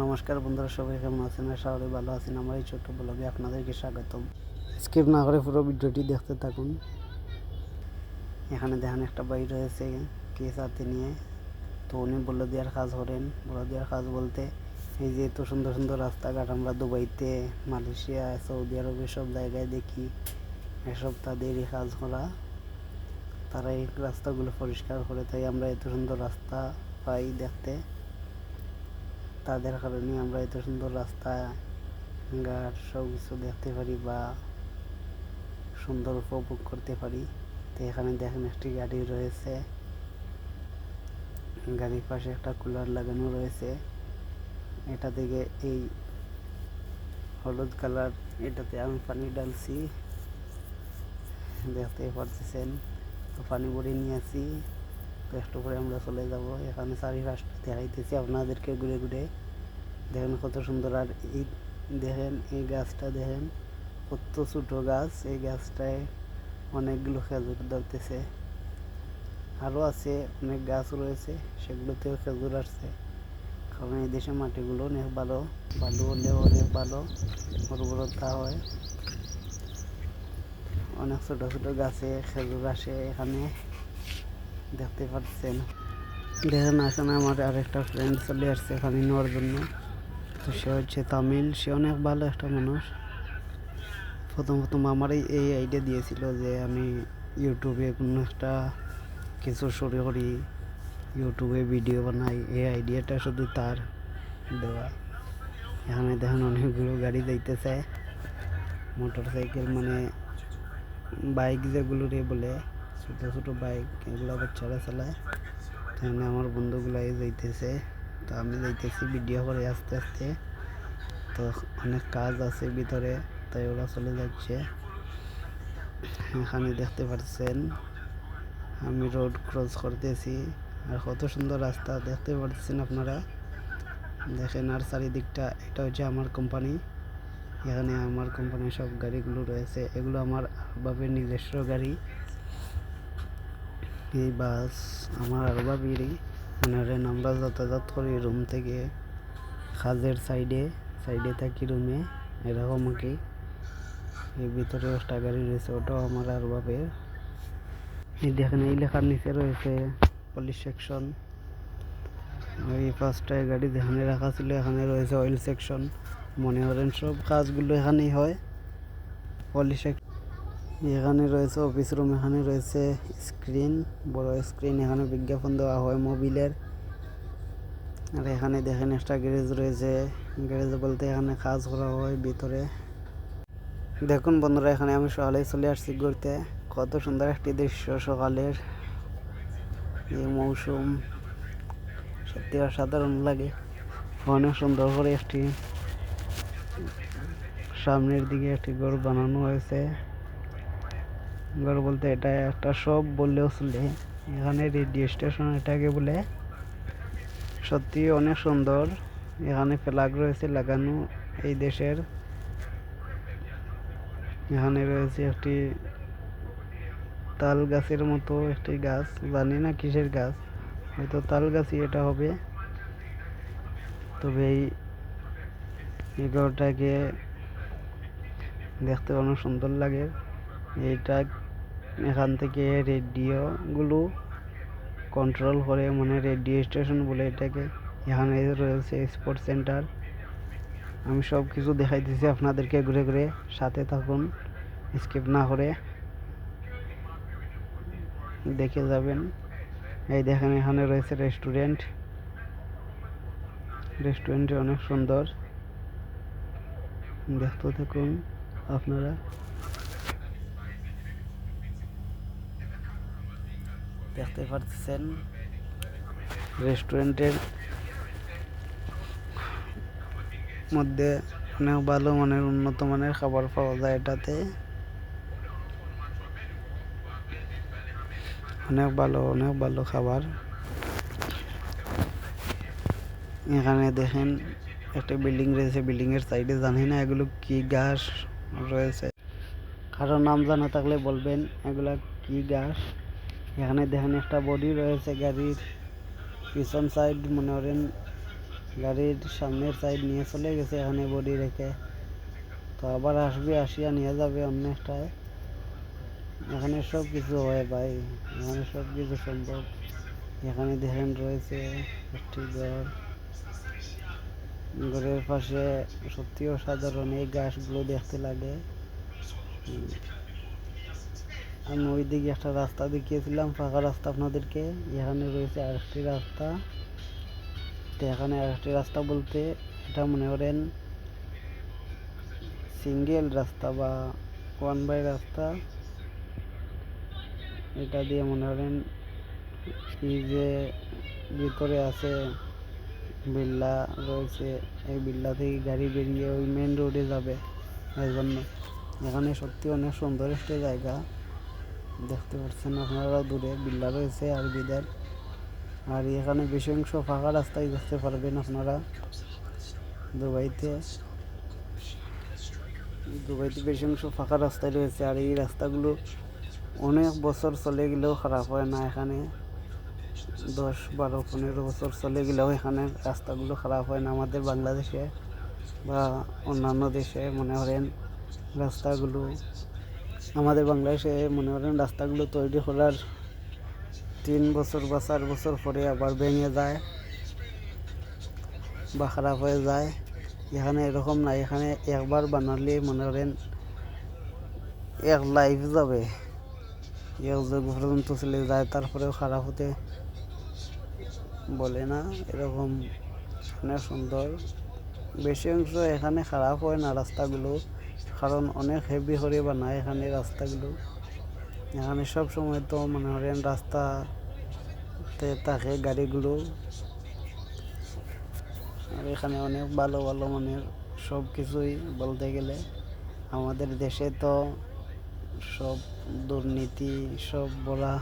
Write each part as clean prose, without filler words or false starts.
নমস্কার বন্ধুরা, সবাই কেমন আছেন? আশা করি ভালো আছেন। আমার এই ছোট্ট ব্লগে আপনাদেরকে স্বাগতম। স্কিপ না করে পুরো ভিডিওটি দেখতে থাকুন। এখানে দেখেন একটা ভাই রয়েছে কেস হাতে নিয়ে, তো উনি বলদিয়ার কাজ করেন। বলদিয়ার কাজ বলতে এই যে এত সুন্দর সুন্দর রাস্তাঘাট আমরা দুবাইতে, মালয়েশিয়া, সৌদি আরবে সব জায়গায় দেখি, এসব তাদেরই কাজ করা। তারা এই রাস্তাগুলো পরিষ্কার করে, তাই আমরা এত সুন্দর রাস্তা পাই দেখতে। তাদের কারণে আমরা এত সুন্দর রাস্তা ঘাট সব কিছু দেখতে পারি বা সুন্দর উপভোগ করতে পারি। তো এখানে দেখেন একটি গাড়ি রয়েছে, গাড়ির পাশে একটা কুলার লাগানো রয়েছে। এটা থেকে এই হলুদ কালার, এটাতে আমি পানি ডালছি, দেখতে পারতেছেন। তো পানি ভরে নিয়েছি, তো একটু পরে আমরা চলে যাব। এখানে চারিপাশটা দেখাইতেছি আপনাদেরকে ঘুরে ঘুরে। দেখেন কত সুন্দর। আর এই দেখেন এই গাছটা, দেখেন কত ছোটো গাছ। এই গাছটায় অনেকগুলো খেজুর ধরতেছে। আরও আছে, অনেক গাছ রয়েছে, সেগুলোতেও খেজুর আসছে। কারণ এই দেশের মাটিগুলো অনেক ভালো, বালু হলেও অনেক ভালো উর্বরতা হয়। অনেক ছোটো ছোটো গাছে খেজুর আসে এখানে, দেখতে পাচ্ছেন। দেখেন এখানে আমার আরেকটা ফ্রেন্ড চলে আসছে পানি নেওয়ার জন্য। তো সে হচ্ছে তামিল, সে অনেক ভালো একটা মানুষ। প্রথম আমার এই আইডিয়া দিয়েছিল যে আমি ইউটিউবে কোনো একটা কিছু শুরু করি, ইউটিউবে ভিডিও বানাই। এই আইডিয়াটা শুধু তার দেওয়া। এখানে দেখেন অনেকগুলো গাড়ি যাইতেছে, মোটর সাইকেল মানে বাইক যেগুলো রে বলে, ছোটো ছোটো বাইক, এগুলো বাচ্চারা চালায়। এখানে আমার বন্ধুগুলাই যাইতেছে, তো আমি যাইতেছি ভিডিও করে আস্তে আস্তে। তো অনেক কাজ আছে ভিতরে, তাই ওরা চলে যাচ্ছে। এখানে দেখতে পাচ্ছেন আমি রোড ক্রস করতেছি, আর কত সুন্দর রাস্তা দেখতে পাচ্ছেন আপনারা। দেখেন আর চারিদিকটা, এটা হচ্ছে আমার কোম্পানি। এখানে আমার কোম্পানির সব গাড়িগুলো রয়েছে, এগুলো আমার বাপের নিজস্ব গাড়ি। এই বাস আমার আর বাপেরই। মানে আমরা যাতায়াত করি রুম থেকে কাজের সাইডে থাকি রুমে, এরকম কি। এই ভিতরে একটা গাড়ি রয়েছে, ওটাও আমার আর বাপের। এই দেখেন এই লেখার নিচে রয়েছে পুলিশ সেকশন। ওই ফার্স্টটায় গাড়ি যেখানে রাখা ছিল এখানে রয়েছে অয়েল সেকশন। মনে করেন সব কাজগুলো এখানেই হয়। পুলিশ এখানে রয়েছে অফিস রুম, এখানে রয়েছে স্ক্রিন, বড় স্ক্রিন, এখানে বিজ্ঞাপন দেওয়া হয় মোবিলের। আর এখানে দেখেন একটা গ্যারেজ রয়েছে, গ্যারেজ বলতে এখানে কাজ করা হয় ভিতরে। দেখুন বন্ধুরা, এখানে আমি সকালেই চলে আসছি ঘুরতে। কত সুন্দর একটি দৃশ্য সকালের, এই মৌসুম সত্যি অসাধারণ লাগে। অনেক সুন্দর করে একটি সামনের দিকে একটি ঘর বানানো হয়েছে। ঘর বলতে এটা একটা শপ বললেও চলে। এখানে রেডিও স্টেশন এটাকে বলে। সত্যি অনেক সুন্দর। এখানে ফ্ল্যাগ রয়েছে লাগানো এই দেশের। এখানে রয়েছে একটি তাল গাছের মতো একটি গাছ, জানি না কিসের গাছ, হয়তো তাল গাছই এটা হবে। তবে এই ঘরটাকে দেখতে অনেক সুন্দর লাগে। এইটা এখান থেকে রেডিওগুলো কন্ট্রোল করে, মানে রেডিও স্টেশন বলে এটাকে। এখানে রয়েছে স্পোর্টস সেন্টার। আমি সব কিছু দেখাইতেছি আপনাদেরকে ঘুরে ঘুরে, সাথে থাকুন, স্কিপ না করে দেখে যাবেন। এই দেখেন এখানে রয়েছে রেস্টুরেন্ট, রেস্টুরেন্টটি অনেক সুন্দর, দেখতে থাকুন আপনারা। দেখতে পাচ্ছেন রেস্টুরেন্টের মধ্যে অনেক ভালো মানের, উন্নত মানের খাবার পাওয়া যায় এটাতে। অনেক ভালো খাবার। এখানে দেখেন একটা বিল্ডিং রয়েছে, বিল্ডিং এর সাইডে জানি না এগুলো কি গাছ রয়েছে, কারো নাম জানা থাকলে বলবেন এগুলা কি গাছ। এখানে দেখেন একটা বডি রয়েছে গাড়ির পিছন সাইড, মনে করেন গাড়ির সামনের সাইড নিয়ে চলে গেছে এখানে বডি রেখে, তো আবার আসবে, আসিয়া নিয়ে যাবে অন্য একটায়। এখানে সব কিছু হয় ভাই, এখানে সব কিছু সম্ভব। এখানে দেখেন রয়েছে একটি ঘর, ঘরের পাশে সত্যি অসাধারণ এই গাছগুলো দেখতে লাগে। আমি ওই দিকে একটা রাস্তা দেখিয়েছিলাম, ফাঁকা রাস্তা আপনাদেরকে। এখানে রয়েছে আরেকটি রাস্তা। তো এখানে আরেকটি রাস্তা বলতে এটা মনে করেন সিঙ্গেল রাস্তা বা ওয়ান বাই রাস্তা। এটা দিয়ে মনে করেন এই যে ভিতরে আছে বিল্লা রয়েছে, এই বিল্লা থেকে গাড়ি বেরিয়ে ওই মেন রোডে যাবে। এই জন্য এখানে সত্যি অনেক সুন্দর একটা জায়গা, দেখতে পাচ্ছেন আপনারা দূরে বিল্লা রয়েছে আর বিদের। আর এখানে বেশি অংশ ফাঁকা রাস্তায় দেখতে পারবেন আপনারা। দুবাইতে বেশি অংশ ফাঁকা রাস্তায় রয়েছে, আর এই রাস্তাগুলো অনেক বছর চলে গেলেও খারাপ হয় না। এখানে 10, 12, 15 বছর চলে গেলেও এখানে রাস্তাগুলো খারাপ হয় না। আমাদের বাংলাদেশে বা অন্যান্য দেশে মনে করেন রাস্তাগুলো, আমাদের বাংলাদেশে মনে করেন রাস্তাগুলো তৈরি করার 3 বছর বা 4 বছর পরে আবার ভেঙে যায় বা খারাপ হয়ে যায়। এখানে এরকম না, এখানে একবার বানালে মনে করেন এক লাইফ যাবে, এক যুগ পর্যন্ত চলে যায়, তারপরেও খারাপ হতে বলে না। এরকম অনেক সুন্দর। বেশি অংশ এখানে খারাপ হয় না রাস্তাগুলো, কারণ অনেক হেভি করে বানায় এখানে রাস্তাগুলো। এখানে সব সময় তো মনে করেন রাস্তাতে থাকে গাড়িগুলো। আর এখানে অনেক ভালো ভালো মানের সব কিছুই বলতে গেলে। আমাদের দেশে তো সব দুর্নীতি সব বলা।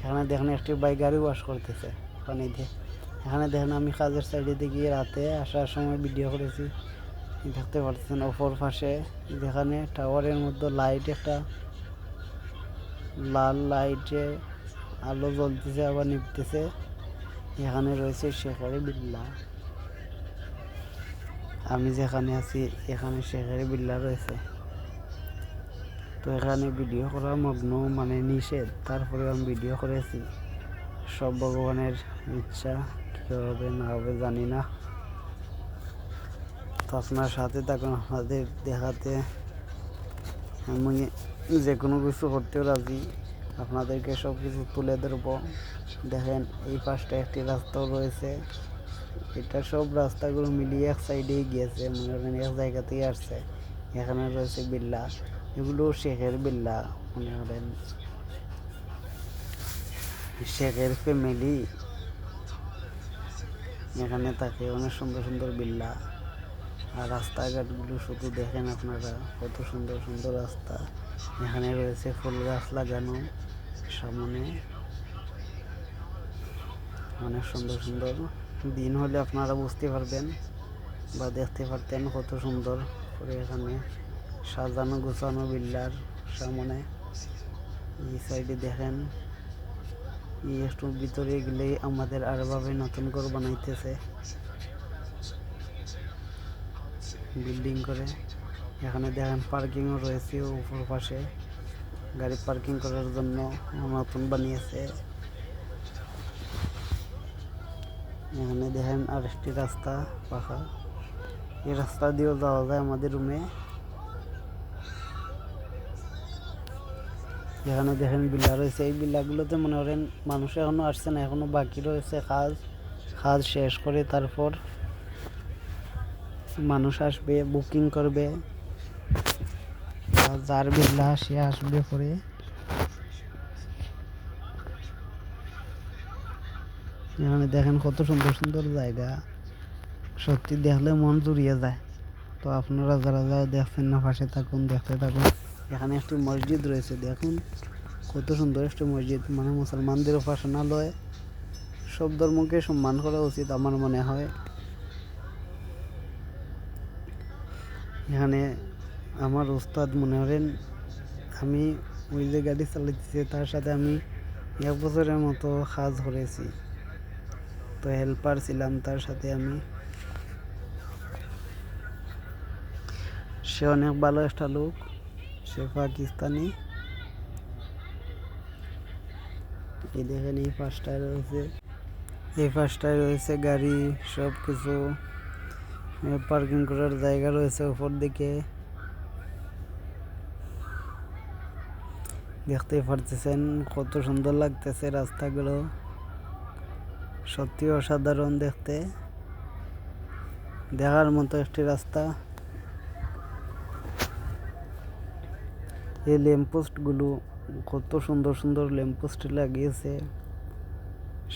এখানে দেখেন একটি বাইক গাড়ি ওয়াশ করতেছে পানি দিয়ে। এখানে দেখেন আমি কাজের সাইডে দিকে রাতে আসার সময় ভিডিও করেছি, দেখতে পাচ্ছেন অপর পাশে যেখানে টাওয়ারের মধ্যে লাইট, একটা লাল লাইটে আলো জ্বলতেছে আবার নিভতেছে। এখানে রয়েছে শেখারি বিল্লা। আমি যেখানে আছি এখানে শেখারি বিল্লা রয়েছে। তো এখানে ভিডিও করা মগ্ন মানে নিষেধ, তারপরে আমি ভিডিও করেছি। সব ভগবানের ইচ্ছা, কী হবে না হবে জানি না। তো আপনার সাথে থাকুন, আপনাদের দেখাতে আমি যে কোনো কিছু করতেও রাজি। আপনাদেরকে সব কিছু তুলে ধরবো। দেখেন এই পাশটা একটি রাস্তাও রয়েছে। এটা সব রাস্তাগুলো মিলিয়ে এক সাইডেই গিয়েছে, মনে করেন এক জায়গা থেকে আসছে। এখানে রয়েছে বিল্লা, এগুলো শেখের বিল্লা, মনে করেন শেখের ফ্যামিলি এখানে থাকে। অনেক সুন্দর সুন্দর বিল্লা। আর রাস্তাঘাটগুলো শুধু দেখেন আপনারা, কত সুন্দর সুন্দর রাস্তা। এখানে রয়েছে ফুল গাছ লাগানো সামনে, অনেক সুন্দর সুন্দর। দিন হলে আপনারা বুঝতে পারবেন বা দেখতে পারতেন কত সুন্দর করে এখানে সাজানো গোছানো বিল্লার সামনে। এই সাইডে দেখেন একটু ভিতরে গেলেই আমাদের আরভাবে নতুন ঘর বানাইতেছে বিল্ডিং করে। এখানে দেখেন পার্কিংও রয়েছে উপর পাশে, গাড়ি পার্কিং করার জন্য নতুন বানিয়েছে। এখানে দেখেন আরেকটি রাস্তা পাকা, এই রাস্তা দিয়েও যাওয়া যায় আমাদের রুমে। এখানে দেখেন বিল্লা রয়েছে, এই বিল্লাগুলোতে মনে করেন মানুষ এখনো আসছে না, এখনো বাকি রয়েছে কাজ শেষ করে তারপর মানুষ আসবে, বুকিং করবে, যার বিল্লা সে আসবে পরে। এখানে দেখেন কত সুন্দর সুন্দর জায়গা, সত্যি দেখলে মন জুড়িয়ে যায়। তো আপনারা যারা যারা দেখছেন না পাশে থাকুন, দেখতে থাকুন। এখানে একটি মসজিদ রয়েছে, দেখুন কত সুন্দর একটি মসজিদ, মানে মুসলমানদের উপাসনালয়। সব ধর্মকে সম্মান করা উচিত আমার মনে হয়। এখানে আমার উস্তাদ মনে করেন, আমি ওই যে গাড়ি চালাইতেছি তার সাথে আমি 1 বছরের মতো কাজ করেছি। তো হেল্পার ছিলাম তার সাথে আমি। সে অনেক ভালো একটা লোক, সে পাকিস্তানি। এই দেখেন এই পাশটায় রয়েছে গাড়ি, সব কিছু পার্কিং করার জায়গা রয়েছে উপর দিকে, দেখতেই পারতেছেন কত সুন্দর লাগতেছে রাস্তাগুলো, সত্যি অসাধারণ দেখতে, দেখার মতো একটি রাস্তা। এই ল্যাম্পপোস্ট গুলো কত সুন্দর সুন্দর ল্যাম্পপোস্ট লাগিয়েছে।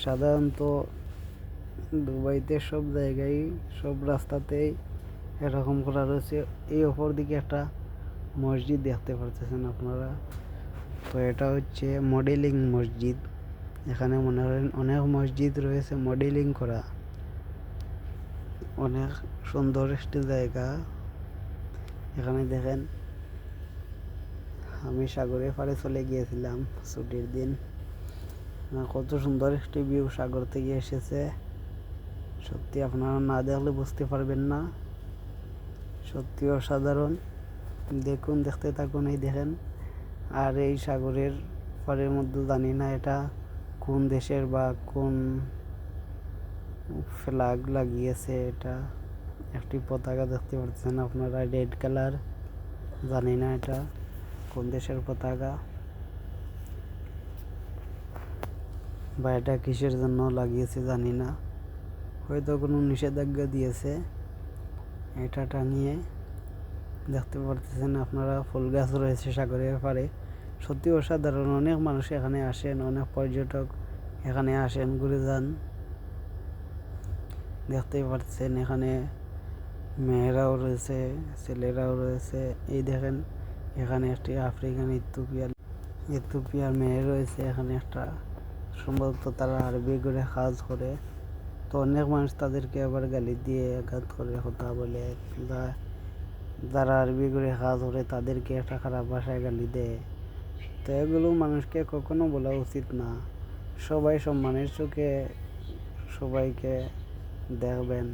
সাধারণত দুবাইতে সব জায়গায় সব রাস্তাতেই এরকম করা রয়েছে। এই ওপর দিকে একটা মসজিদ দেখতে পাচ্ছেন আপনারা। তো এটা হচ্ছে মডেলিং মসজিদ। এখানে মনে করেন অনেক মসজিদ রয়েছে মডেলিং করা, অনেক সুন্দর একটি জায়গা। এখানে দেখেন আমি সাগরের পাড়ে চলে গিয়েছিলাম ছুটির দিন। কত সুন্দর একটি ভিউ সাগর থেকে এসেছে, সত্যি আপনারা না দেখলে বুঝতে পারবেন না, সত্যি অসাধারণ। দেখুন, দেখতে থাকুন। এই দেখেন, আর এই সাগরের পাড়ের মধ্যে জানি না এটা কোন দেশের বা কোন ফ্ল্যাগ লাগিয়েছে। এটা একটি পতাকা দেখতে পাচ্ছেন আপনারা, রেড কালার। জানি না এটা কোন দেশের পতাকা বা এটা কিসের জন্য লাগিয়েছে জানি না, হয়তো কোনো নিষেধাজ্ঞা দিয়েছে। এটা টানিয়ে দেখতে পারতেছেন আপনারা, ফুল গাছ রয়েছে সাগরের পাড়ে, সত্যি অসাধারণ। অনেক মানুষ এখানে আসেন, অনেক পর্যটক এখানে আসেন, ঘুরে যান। দেখতেই পাচ্ছেন এখানে মেয়েরাও রয়েছে, ছেলেরাও রয়েছে। এই দেখেন এখানে একটি আফ্রিকান ইথিওপিয়ার মেয়ে রয়েছে। এখানে একটা সম্ভবত তারা আরবি করে কাজ করে। তো অনেক মানুষ তাদেরকে আবার গালি দিয়ে আঘাত করে, কথা বলে। যারা আরবি করে কাজ করে তাদেরকে একটা খারাপ ভাষায় গালি দেয়। তো এগুলো মানুষকে কখনো বলা উচিত না। সবাই সম্মানের চোখে সবাইকে দেখবেন।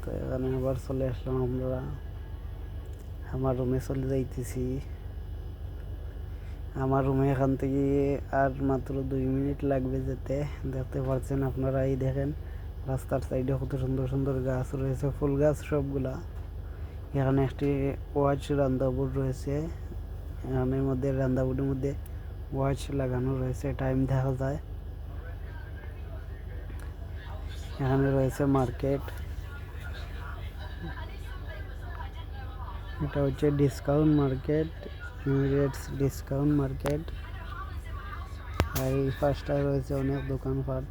তো এখানে আবার চলে আসলাম আমরা, আমার রুমে চলে যাইতেছি। আমার রুমে এখান থেকে আর মাত্র 2 মিনিট লাগবে যেতে। দেখতে পাচ্ছেন আপনারা, এই দেখেন রাস্তার সাইডে কত সুন্দর সুন্দর গাছ রয়েছে, ফুল গাছ সবগুলা। এখানে একটি ওয়াচ রান্দাবোর্ড রয়েছে, এখানের মধ্যে রান্দাবোর্ডের মধ্যে ওয়াচ লাগানো রয়েছে, টাইম দেখা যায়। এখানে রয়েছে মার্কেট, এটা হচ্ছে ডিসকাউন্ট মার্কেট, ইমিডিয়েটস ডিসকাউন্ট মার্কেট। আর এই পাশটায় রয়েছে অনেক দোকানপাট।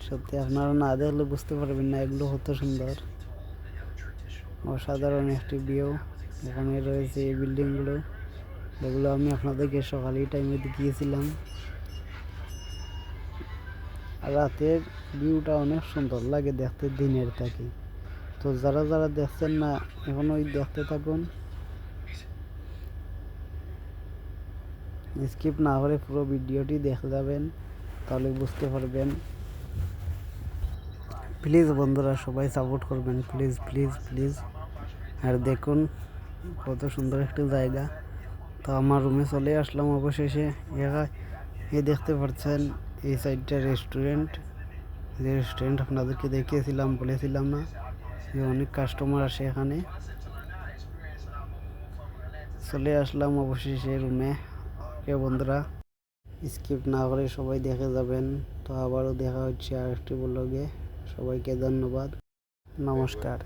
সত্যি আপনারা না দেখলে বুঝতে পারবেন না এগুলো কত সুন্দর, অসাধারণ একটি ভিউ। এখানে রয়েছে এই বিল্ডিংগুলো, যেগুলো আমি আপনাদেরকে সকালে টাইমে দেখিয়েছিলাম। আর রাতের ভিউটা অনেক সুন্দর লাগে দেখতে দিনের থেকে। তো যারা যারা দেখছেন না এখন ওই দেখতে থাকুন, স্কিপ না করে পুরো ভিডিওটি দেখে যাবেন, তাহলে বুঝতে পারবেন। প্লিজ বন্ধুরা সবাই সাপোর্ট করবেন, প্লিজ প্লিজ প্লিজ। আর দেখুন কত সুন্দর একটি জায়গা। তো আমার রুমে চলে আসলাম অবশেষে। এই দেখতে পাচ্ছেন এই সাইডটা রেস্টুরেন্ট, যে রেস্টুরেন্ট আপনাদেরকে দেখিয়েছিলাম, বলেছিলাম না যে অনেক কাস্টমার আসে এখানে। চলে আসলাম অবশেষে রুমে। ওকে বন্ধুরা, স্কিপ না করে সবাই দেখে যাবেন। তো আবারও দেখা হচ্ছে আরেকটি ব্লগে। সবাইকে ধন্যবাদ, নমস্কার।